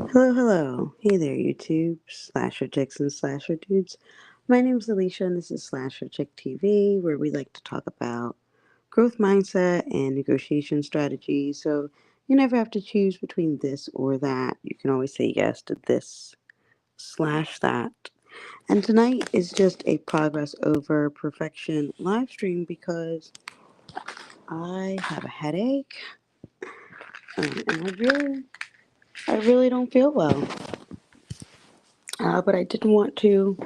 Hello, hello. Hey there, YouTube, Slasher Chicks and Slasher Dudes. My name's Alicia, and this is Slasher Chick TV, where we like to talk about growth mindset and negotiation strategies. So you never have to choose between this or that. You can always say yes to this slash that. And tonight is just a progress over perfection live stream because I have a headache and I really don't feel well. But I didn't want to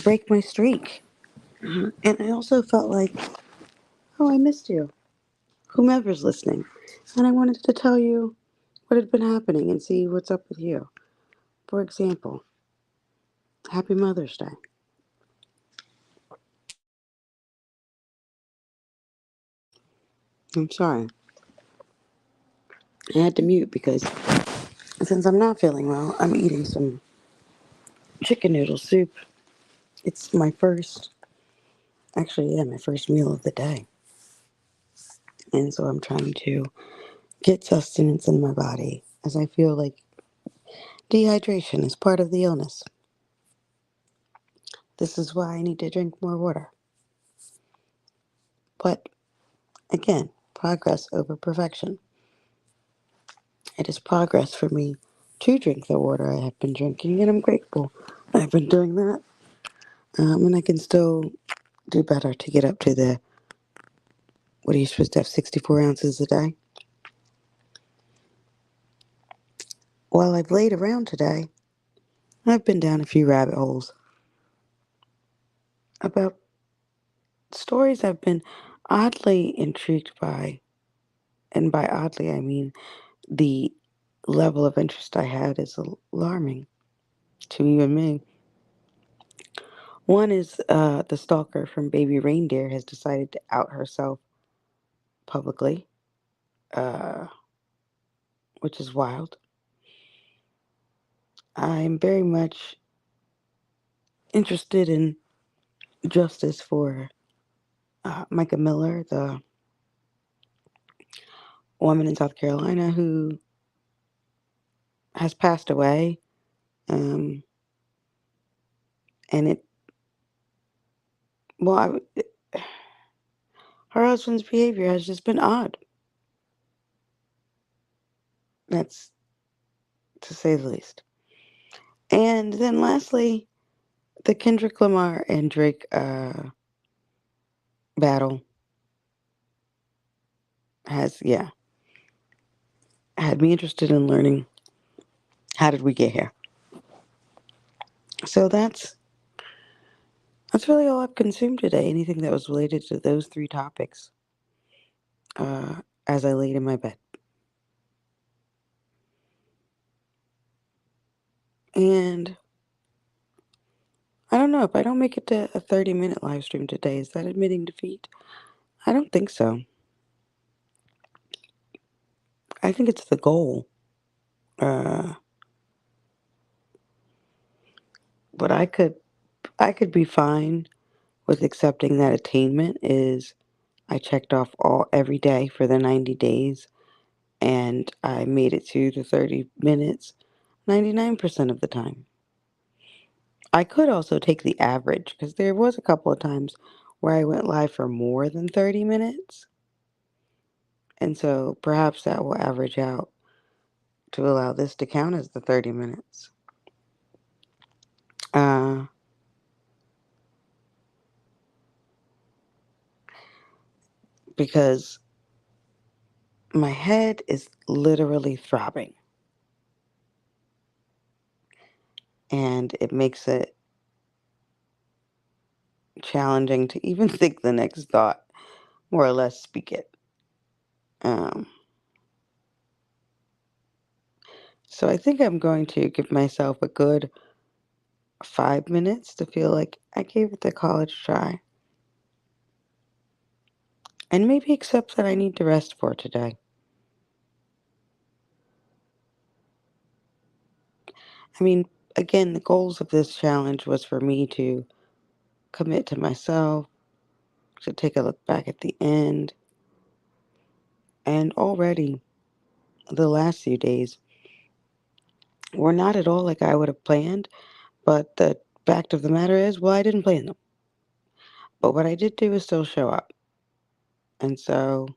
break my streak. And I also felt like, oh, I missed you, whomever's listening. And I wanted to tell you what had been happening and see what's up with you. For example, Happy Mother's Day. I'm sorry. I had to mute because since I'm not feeling well, I'm eating some chicken noodle soup. It's my first meal of the day. And so I'm trying to get sustenance in my body as I feel like dehydration is part of the illness. This is why I need to drink more water. But again, progress over perfection. It is progress for me to drink the water I have been drinking, and I'm grateful I've been doing that. And I can still do better to get up to what are you supposed to have, 64 ounces a day? While I've laid around today, I've been down a few rabbit holes about stories I've been oddly intrigued by. And by oddly, I mean the level of interest I had is alarming to even me. One is the stalker from Baby Reindeer has decided to out herself publicly, uh, which is wild. I'm very much interested in justice for Micah Miller, the woman in South Carolina who has passed away. Um, and well, her husband's behavior has just been odd. That's to say the least. And then lastly, the Kendrick Lamar and Drake battle has had me interested in learning how did we get here. So that's really all I've consumed today. Anything that was related to those three topics uh, as I laid in my bed. And I don't know if I don't make it to a 30-minute live stream today. Is that admitting defeat? I don't think so. I think it's the goal. Uh, but I could be fine with accepting that attainment is I checked off all every day for the 90 days and I made it to the 30 minutes 99% of the time. I could also take the average because there was a couple of times where I went live for more than 30 minutes. And so perhaps that will average out to allow this to count as the 30 minutes. Uh, because my head is literally throbbing. And it makes it challenging to even think the next thought, more or less speak it. Um, so I think I'm going to give myself a good 5 minutes to feel like I gave it the college try. And maybe accept that I need to rest for today. I mean, again, the goals of this challenge was for me to commit to myself, to take a look back at the end. And already, the last few days, were not at all like I would have planned, but the fact of the matter is, well, I didn't plan them. But what I did do is still show up. And so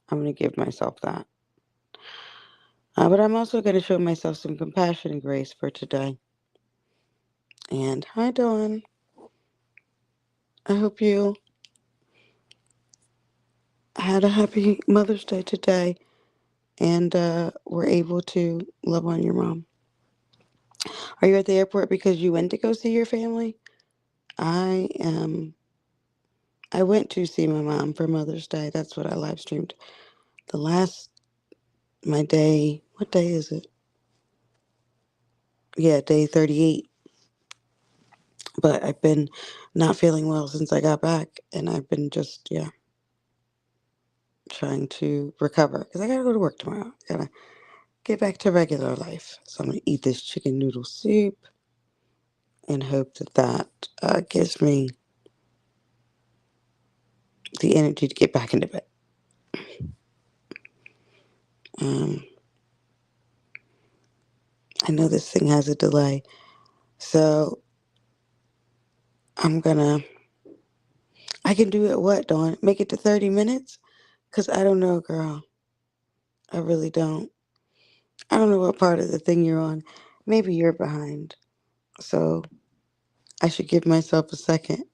I'm going to give myself that. But I'm also going to show myself some compassion and grace for today. And hi, Dawn. I hope you had a happy Mother's Day today and were able to love on your mom. Are you at the airport because you went to go see your family? I am. I went to see my mom for Mother's Day. That's what I live streamed. The last, my day, what day is it? Yeah, day 38. But I've been not feeling well since I got back, and I've been just, yeah, trying to recover because I gotta go to work tomorrow. Gotta get back to regular life. So I'm gonna eat this chicken noodle soup and hope that gives me the energy to get back into bed. Um, I know this thing has a delay, so I'm gonna. I can do it. What, Dawn? Make it to 30 minutes? Cause I don't know, girl. I really don't. I don't know what part of the thing you're on. Maybe you're behind. So I should give myself a second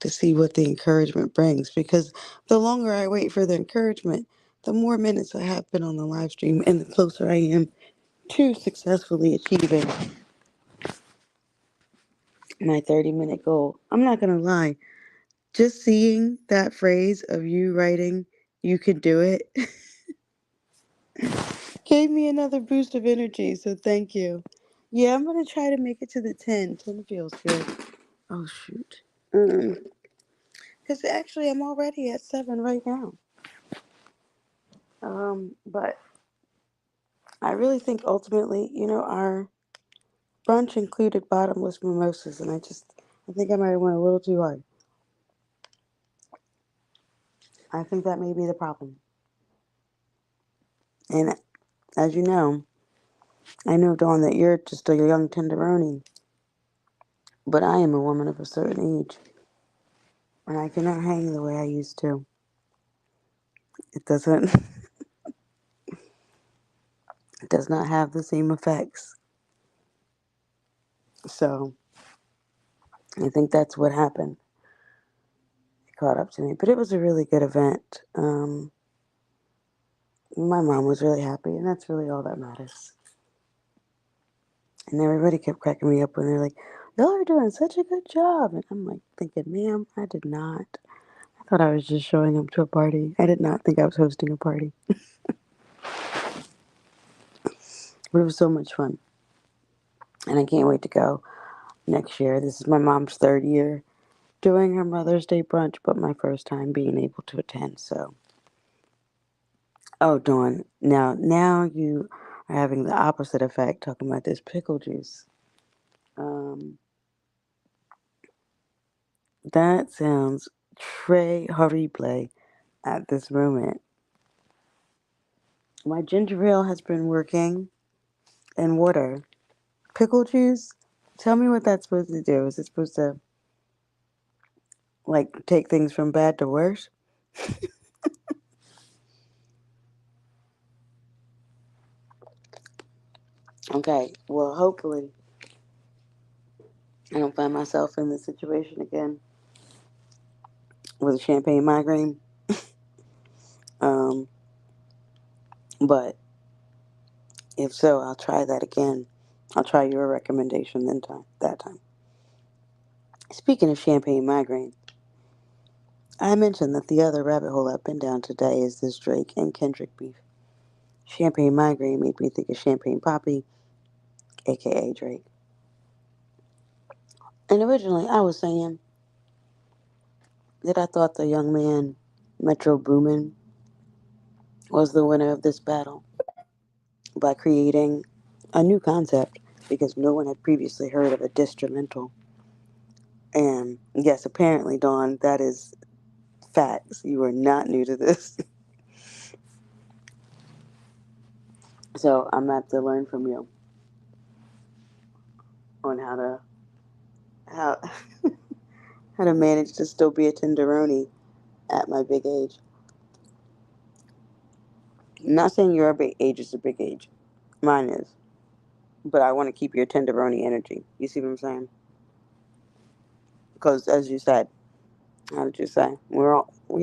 to see what the encouragement brings because the longer I wait for the encouragement, the more minutes I have been on the live stream and the closer I am to successfully achieving my 30-minute goal. I'm not going to lie. Just seeing that phrase of you writing, you can do it, gave me another boost of energy. So thank you. Yeah, I'm going to try to make it to the 10. 10 feels good. Oh, shoot. Because actually, I'm already at 7 right now. But I really think ultimately, our brunch included bottomless mimosas, and I think I might have went a little too hard. I think that may be the problem. And as you know, I know, Dawn, that you're just a young tenderoni, but I am a woman of a certain age, and I cannot hang the way I used to. It doesn't, it does not have the same effects. So I think that's what happened. It caught up to me, but it was a really good event. My mom was really happy, and that's really all that matters. And everybody kept cracking me up when they're like, "Y'all are doing such a good job." And I'm like thinking, ma'am, I did not. I thought I was just showing up to a party. I did not think I was hosting a party. But it was so much fun. And I can't wait to go next year. This is my mom's third year doing her Mother's Day brunch, but my first time being able to attend. So, oh, Dawn, now you are having the opposite effect talking about this pickle juice. Um, that sounds très horrible at this moment. My ginger ale has been working and water. Pickle juice? Tell me what that's supposed to do. Is it supposed to, like, take things from bad to worse? Okay, well, hopefully I don't find myself in this situation again with a champagne migraine. Um, but if so, I'll try that again. I'll try your recommendation that time. Speaking of champagne migraine, I mentioned that the other rabbit hole I've been down today is this Drake and Kendrick beef. Champagne migraine made me think of Champagne Poppy, aka Drake. And originally I was saying that I thought the young man, Metro Boomin, was the winner of this battle by creating a new concept because no one had previously heard of a distrumental. And yes, apparently, Dawn, that is facts. You are not new to this. So I'm going to have to learn from you. on how how to manage to still be a tenderoni at my big age. I'm not saying your big age is a big age. Mine is. But I want to keep your tenderoni energy. You see what I'm saying? Because as you said, how did you say? We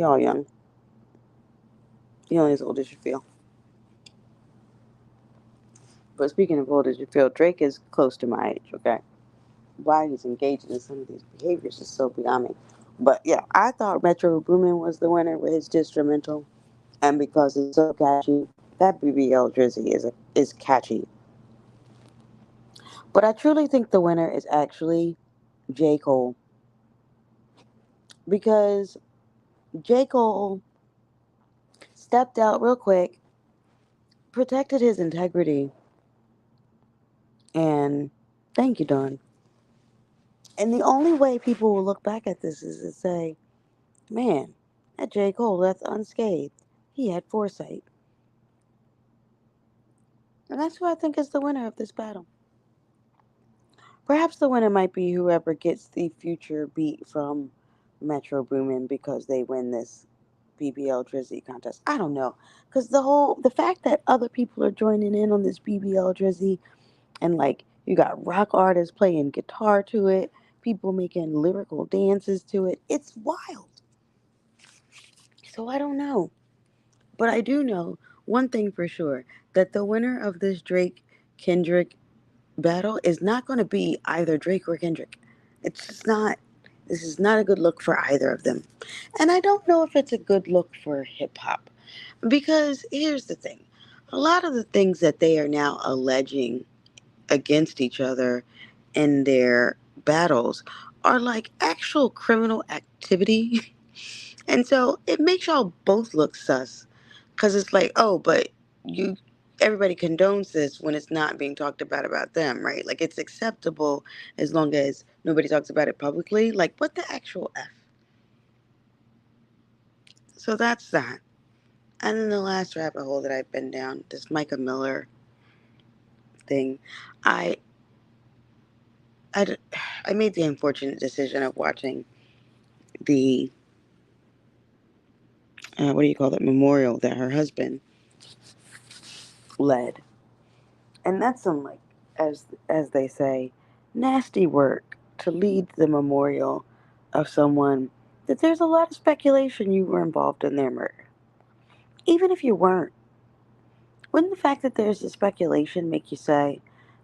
all young. You're only as old as you feel. But speaking of old as you feel, Drake is close to my age, okay? Why he's engaged in some of these behaviors is so beyond me. But yeah, I thought Metro Boomin was the winner with his instrumental, and because it's so catchy, that BBL Drizzy is catchy. But I truly think the winner is actually J. Cole, because J. Cole stepped out real quick, protected his integrity, and thank you, Don. And the only way people will look back at this is to say, man, that J. Cole left unscathed. He had foresight. And that's who I think is the winner of this battle. Perhaps the winner might be whoever gets the future beat from Metro Boomin because they win this BBL Drizzy contest. I don't know. Because the fact that other people are joining in on this BBL Drizzy, and like you got rock artists playing guitar to it, people making lyrical dances to it, it's wild. So I don't know. But I do know one thing for sure, that the winner of this Drake Kendrick battle is not going to be either Drake or Kendrick. It's just not. This is not a good look for either of them. And I don't know if it's a good look for hip hop. Because here's the thing, a lot of the things that they are now alleging against each other in their battles are like actual criminal activity. And so it makes y'all both look sus. Because it's like, oh, but you, everybody condones this when it's not being talked about them, right? Like it's acceptable as long as nobody talks about it publicly. Like, what the actual F? So that's that. And then the last rabbit hole that I've been down, this Micah Miller thing, I, I, I made the unfortunate decision of watching the, what do you call it, memorial that her husband led. And that's some, like, as they say, nasty work to lead the memorial of someone that there's a lot of speculation you were involved in their murder. Even if you weren't, wouldn't the fact that there's a speculation make you say,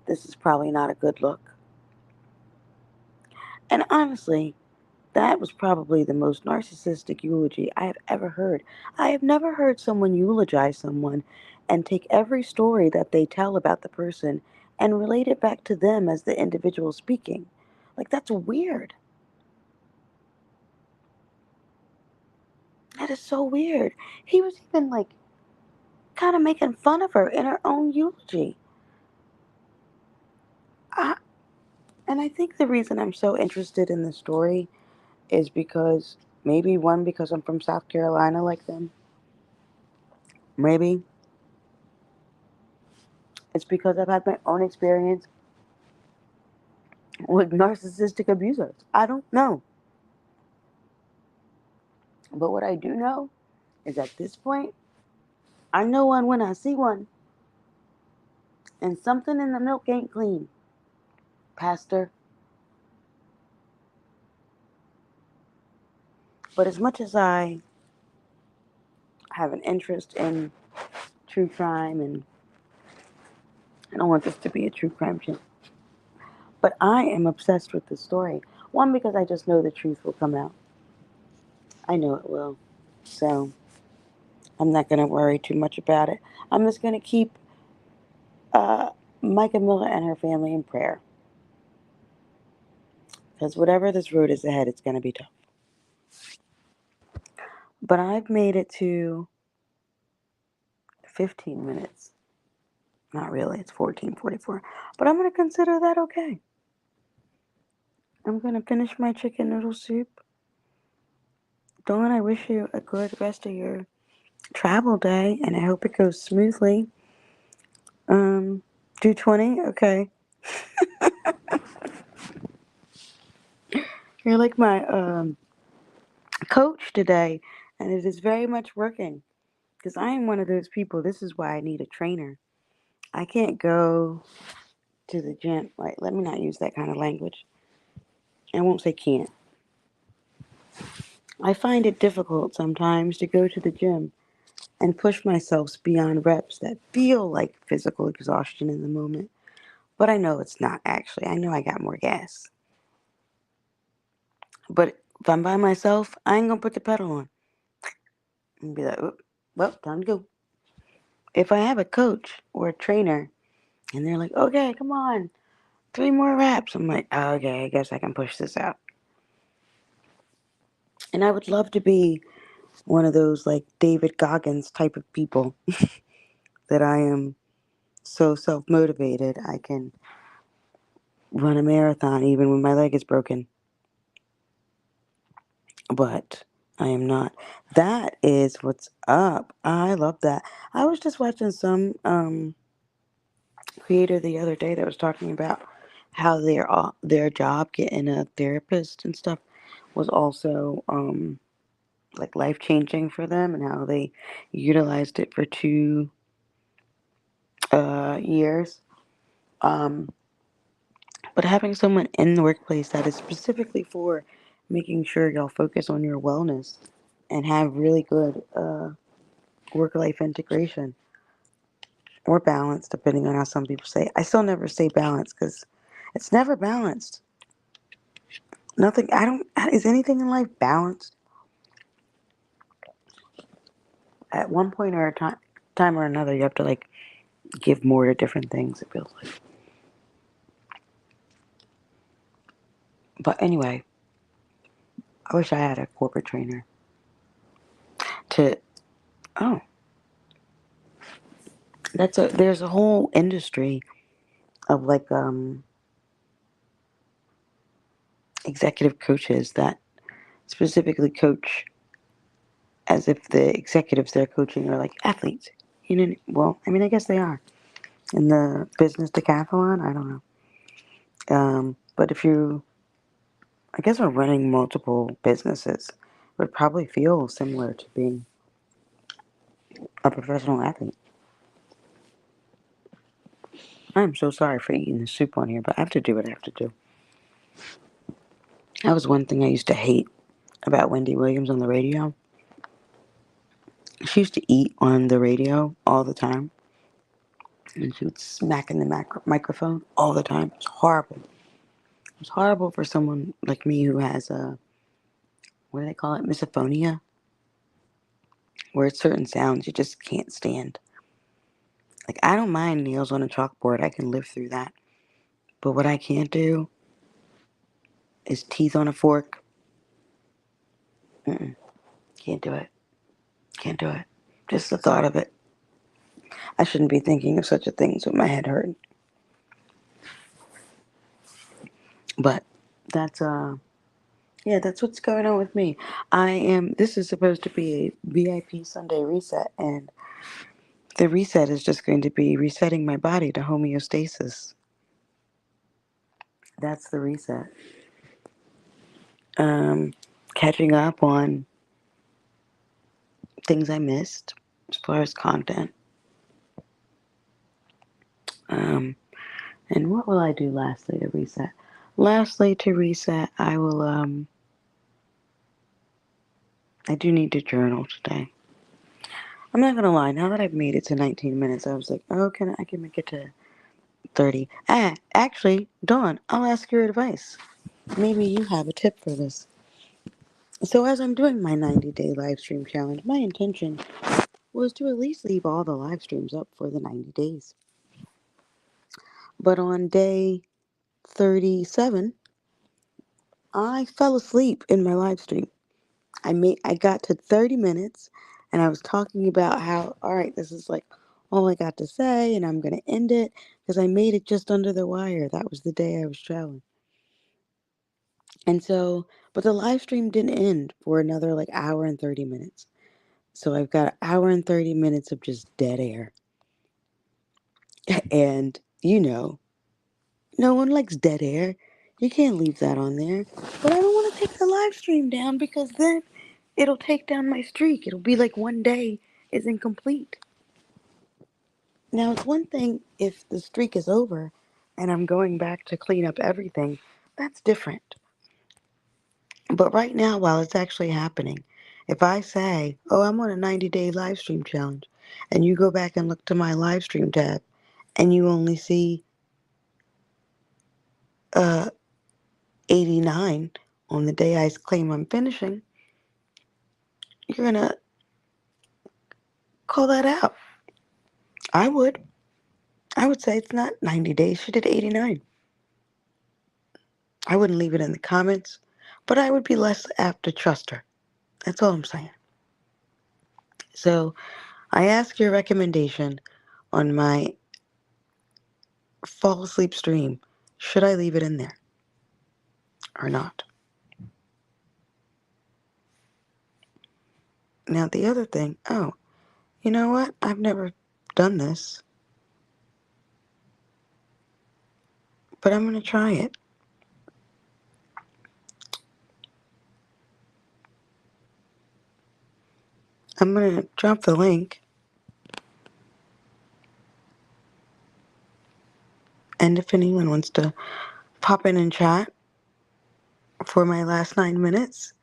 this is probably not a good look? And honestly, that was probably the most narcissistic eulogy I have ever heard. I have never heard someone eulogize someone and take every story that they tell about the person and relate it back to them as the individual speaking. Like, that's weird. That is so weird. He was even, like, kind of making fun of her in her own eulogy. I, and I think the reason I'm so interested in the story is because maybe one, because I'm from South Carolina like them. Maybe it's because I've had my own experience with narcissistic abusers. I don't know. But what I do know is at this point, I know one when I see one, and something in the milk ain't clean, Pastor. But as much as I have an interest in true crime, and I don't want this to be a true crime channel, but I am obsessed with this story. One, because I just know the truth will come out. I know it will. So I'm not going to worry too much about it. I'm just going to keep uh, Micah Miller and her family in prayer. Because whatever this road is ahead, it's going to be tough. But I've made it to 15 minutes. Not really, it's 14:44. But I'm going to consider that okay. I'm going to finish my chicken noodle soup. Dawn, I wish you a good rest of your travel day, and I hope it goes smoothly. 2:20? Okay. You're like my coach today, and it is very much working because I am one of those people. This is why I need a trainer. I can't go to the gym. Like, let me not use that kind of language. I won't say can't. I find it difficult sometimes to go to the gym and push myself beyond reps that feel like physical exhaustion in the moment. But I know it's not actually. I know I got more gas. But if I'm by myself, I ain't gonna put the pedal on and be like, "Oop, well, time to go." If I have a coach or a trainer and they're like, okay, come on, 3 more reps, I'm like, oh, okay, I guess I can push this out. And I would love to be one of those like David Goggins type of people that I am so self motivated I can run a marathon even when my leg is broken. But I am not. That is what's up. I love that. I was just watching some creator the other day that was talking about how their job getting a therapist and stuff was also like life changing for them, and how they utilized it for 2 years. Um, but having someone in the workplace that is specifically for making sure y'all focus on your wellness and have really good work life integration or balance, depending on how some people say. I still never say balance because it's never balanced. Nothing. I don't. Is anything in life balanced? At one point or a time or another, you have to like give more to different things. It feels like. But anyway, I wish I had a corporate trainer to. Oh, there's a whole industry of like executive coaches that specifically coach as if the executives they're coaching are like athletes. You know, well, I mean, I guess they are in the business decathlon. I don't know. But if you, I guess, are running multiple businesses, it would probably feel similar to being a professional athlete. I'm so sorry for eating the soup on here, but I have to do what I have to do. That was one thing I used to hate about Wendy Williams on the radio. She used to eat on the radio all the time, and she would smack in the microphone all the time. It's horrible. It's horrible for someone like me who has a, what do they call it, misophonia, where it's certain sounds you just can't stand. Like, I don't mind nails on a chalkboard, I can live through that. But what I can't do is teeth on a fork. Mm-mm, can't do it. Can't do it. Just the thought of it. I shouldn't be thinking of such a thing with my head hurting. But that's yeah, that's what's going on with me. This is supposed to be a VIP Sunday reset, and the reset is just going to be resetting my body to homeostasis. That's the reset. Um, Catching up on things I missed as far as content. Um, and what will I do lastly to reset? Lastly to reset, I do need to journal today. I'm not gonna lie, now that I've made it to 19 minutes, I was like, oh, I can make it to 30. Actually, Dawn, I'll ask your advice. Maybe you have a tip for this. So as I'm doing my 90-day live stream challenge, my intention was to at least leave all the live streams up for the 90 days. But on day 37, I fell asleep in my live stream. I got to 30 minutes and I was talking about how, all right, this is like all I got to say and I'm going to end it because I made it just under the wire. That was the day I was traveling. And so, but the live stream didn't end for another like hour and 30 minutes. So I've got an hour and 30 minutes of just dead air. And, no one likes dead air. You can't leave that on there. But I don't want to take the live stream down because then it'll take down my streak. It'll be like one day is incomplete. Now, it's one thing if the streak is over and I'm going back to clean up everything. That's different. But right now, while it's actually happening, if I say, oh, I'm on a 90-day live stream challenge, and you go back and look to my live stream tab, and you only see uh, 89 on the day I claim I'm finishing, you're going to call that out. I would. I would say it's not 90 days. She did 89. I wouldn't leave it in the comments, but I would be less apt to trust her. That's all I'm saying. So I ask your recommendation on my fall asleep stream. Should I leave it in there or not? Now, the other thing, oh, you know what? I've never done this, but I'm going to try it. I'm going to drop the link. And if anyone wants to pop in and chat for my last 9 minutes,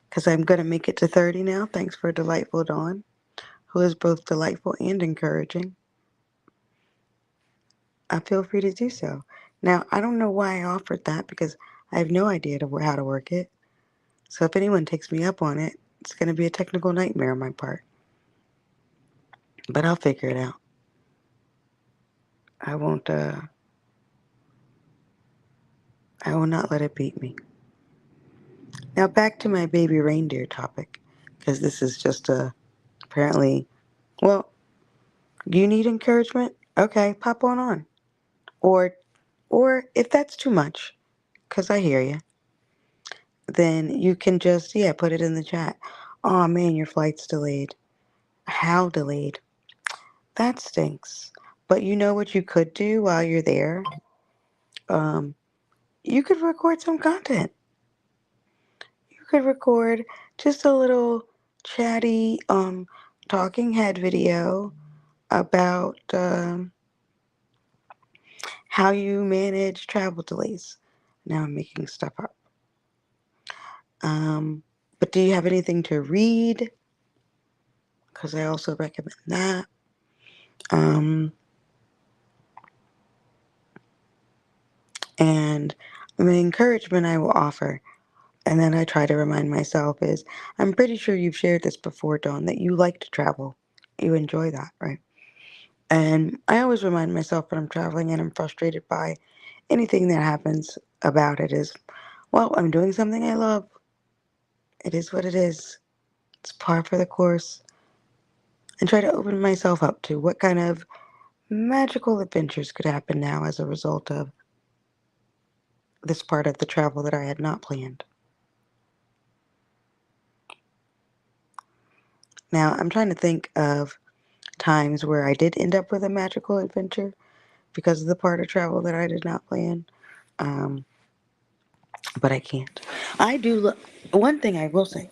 because I'm going to make it to 30 now, thanks for Delightful Dawn, who is both delightful and encouraging, feel free to do so. Now, I don't know why I offered that because I have no idea how to work it. So if anyone takes me up on it, it's going to be a technical nightmare on my part. But I'll figure it out. I won't, I will not let it beat me. Now back to my baby reindeer topic, because this is just apparently, well, you need encouragement? Okay, pop on. Or, or if that's too much, because I hear you, then you can just, yeah, put it in the chat. Oh man, your flight's delayed. How delayed? That stinks. But you know what you could do while you're there? Um, you could record some content. You could record just a little chatty, talking head video about how you manage travel delays. Now I'm making stuff up. Um, but do you have anything to read? Because I also recommend that. Um, and the encouragement I will offer, and then I try to remind myself is, I'm pretty sure you've shared this before, Dawn, that you like to travel. You enjoy that, right? And I always remind myself when I'm traveling and I'm frustrated by anything that happens about it is, well, I'm doing something I love. It is what it is. It's par for the course. And try to open myself up to what kind of magical adventures could happen now as a result of this part of the travel that I had not planned. Now, I'm trying to think of times where I did end up with a magical adventure because of the part of travel that I did not plan. Um, but I can't. I do look. One thing I will say,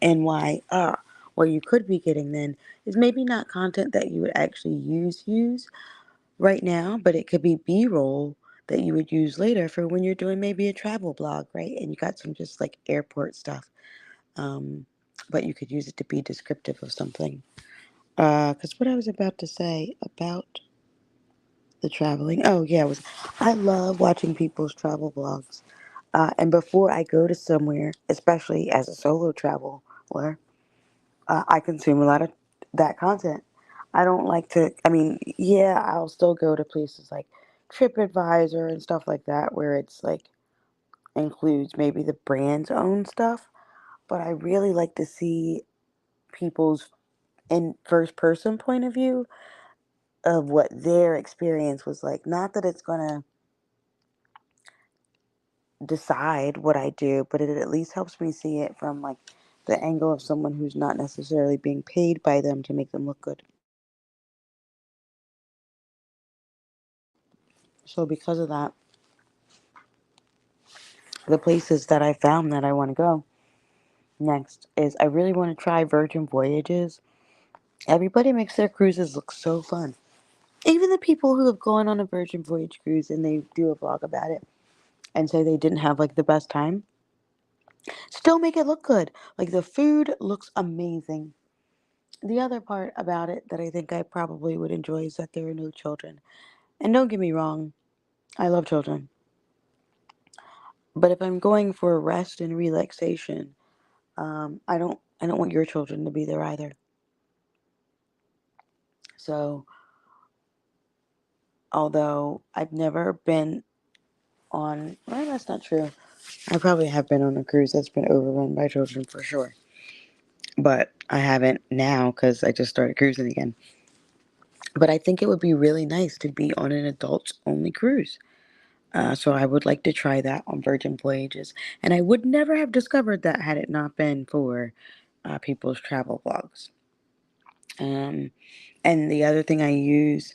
and why what you could be getting then is maybe not content that you would actually use right now, but it could be b-roll that you would use later for when you're doing maybe a travel blog, right? And you got some just like airport stuff, um but you could use it to be descriptive of something. Because what I was about to say about the traveling, oh yeah, was I love watching people's travel blogs. And before I go to somewhere, especially as a solo traveler, I consume a lot of that content. I don't like to, I mean, yeah, I'll still go to places like TripAdvisor and stuff like that where it's like includes maybe the brand's own stuff, but I really like to see people's in first person point of view of what their experience was like. Not that it's going to decide what I do, but it at least helps me see it from like the angle of someone who's not necessarily being paid by them to make them look good. So because of that, the places that I found that I want to go next is I really want to try Virgin Voyages. Everybody makes their cruises look so fun. Even the people who have gone on a Virgin Voyage cruise and they do a vlog about it and say they didn't have like the best time, still make it look good. Like the food looks amazing. The other part about it that I think I probably would enjoy is that there are no children. And don't get me wrong, I love children. But if I'm going for rest and relaxation, I don't want your children to be there either. So although I've never been on, well, that's not true. I probably have been on a cruise that's been overrun by children for sure. But I haven't now because I just started cruising again. But I think it would be really nice to be on an adults only cruise. So I would like to try that on Virgin Voyages. And I would never have discovered that had it not been for people's travel blogs. Um, and the other thing I use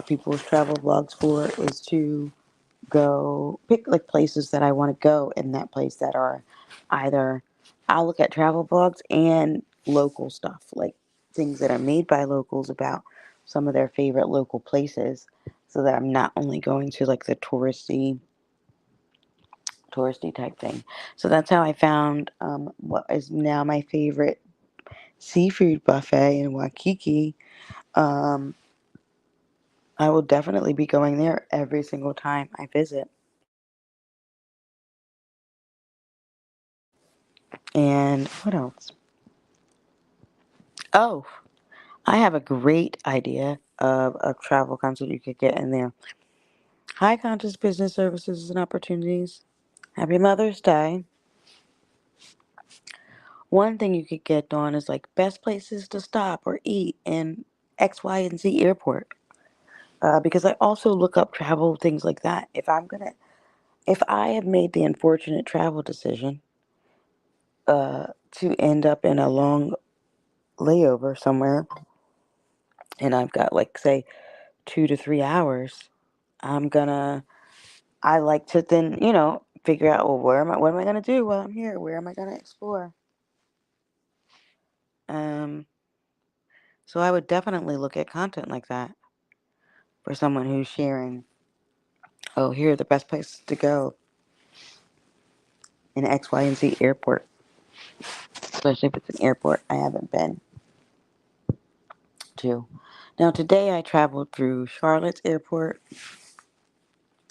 people's travel blogs for is to go pick like places that I want to go in that place that are either I'll look at travel blogs and local stuff, like things that are made by locals about some of their favorite local places, so that I'm not only going to like the touristy type thing. So that's how I found what is now my favorite seafood buffet in Waikiki. Um, I will definitely be going there every single time I visit. And what else? Oh, I have a great idea of a travel concert you could get in there. High Conscious Business Services and Opportunities. Happy Mother's Day. One thing you could get on is like best places to stop or eat in X, Y, and Z airport. Because I also look up travel things like that. If I have made the unfortunate travel decision to end up in a long layover somewhere, and I've got like say 2 to 3 hours, I'm gonna I like to then, figure out, well, what am I gonna do while I'm here? Where am I gonna explore? Um, so I would definitely look at content like that for someone who's sharing, oh, here are the best places to go in X, Y, and Z airport, especially if it's an airport I haven't been to. Now, today I traveled through Charlotte's airport,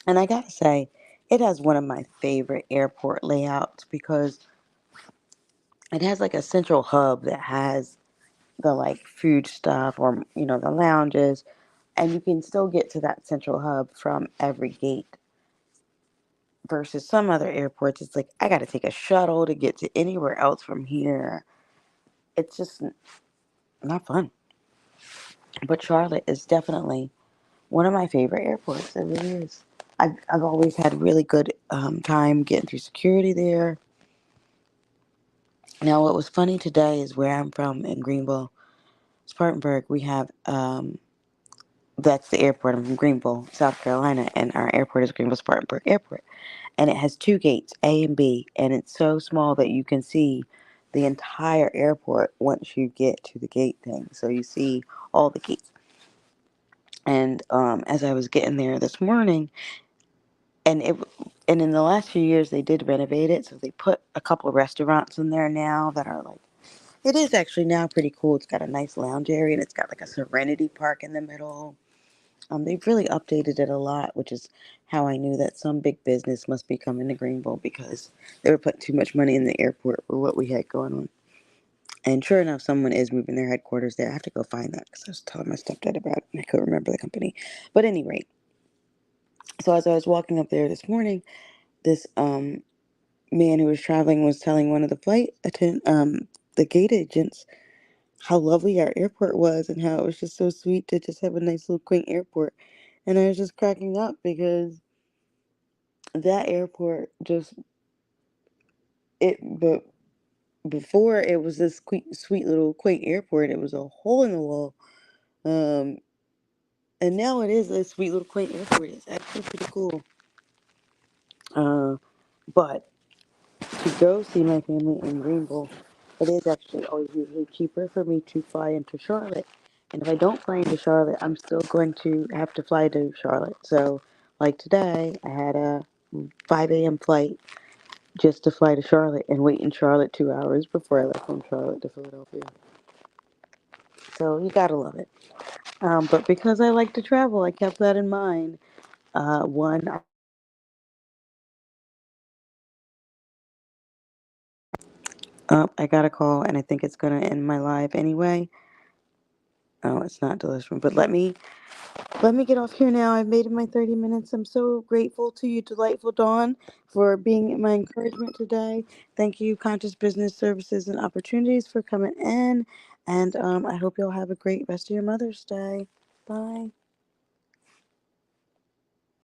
and I gotta say, it has one of my favorite airport layouts because it has like a central hub that has the like food stuff or the lounges, and you can still get to that central hub from every gate versus some other airports it's like I got to take a shuttle to get to anywhere else from here. It's just not fun. But Charlotte is definitely one of my favorite airports. It really is. I've always had really good time getting through security there. Now what was funny today is where I'm from in Greenville, Spartanburg, we have that's the airport. I'm from Greenville, South Carolina, and our airport is Greenville Spartanburg Airport. And it has two gates, A and B, and it's so small that you can see the entire airport once you get to the gate thing. So you see all the gates. And as I was getting there this morning, and it and in the last few years they did renovate it, so they put a couple of restaurants in there now that are like it is actually now pretty cool. It's got a nice lounge area and it's got like a Serenity Park in the middle. They've really updated it a lot, which is how I knew that some big business must be coming to Greenville because they were putting too much money in the airport for what we had going on. And sure enough, someone is moving their headquarters there. I have to go find that because I was telling my stepdad about it and I couldn't remember the company. But at any rate, so as I was walking up there this morning, this man who was traveling was telling one of the the gate agents, how lovely our airport was and how it was just so sweet to just have a nice little quaint airport. And I was just cracking up because that airport just but before it was this sweet little quaint airport, it was a hole in the wall. Um, and now it is a sweet little quaint airport. It's actually pretty cool. Uh, But to go see my family in Greenville, it is actually always usually cheaper for me to fly into Charlotte. And if I don't fly into Charlotte, I'm still going to have to fly to Charlotte. So, like today, I had a 5 a.m. flight just to fly to Charlotte and wait in Charlotte 2 hours before I left from Charlotte to Philadelphia. So, you gotta love it. But because I like to travel, I kept that in mind. One, I got a call and I think it's gonna end my live anyway. Oh, it's not delivering, but let me get off here now. I've made it my 30 minutes. I'm so grateful to you, Delightful Dawn, for being my encouragement today. Thank you, Conscious Business Services and Opportunities, for coming in. And I hope you'll have a great rest of your Mother's Day. Bye.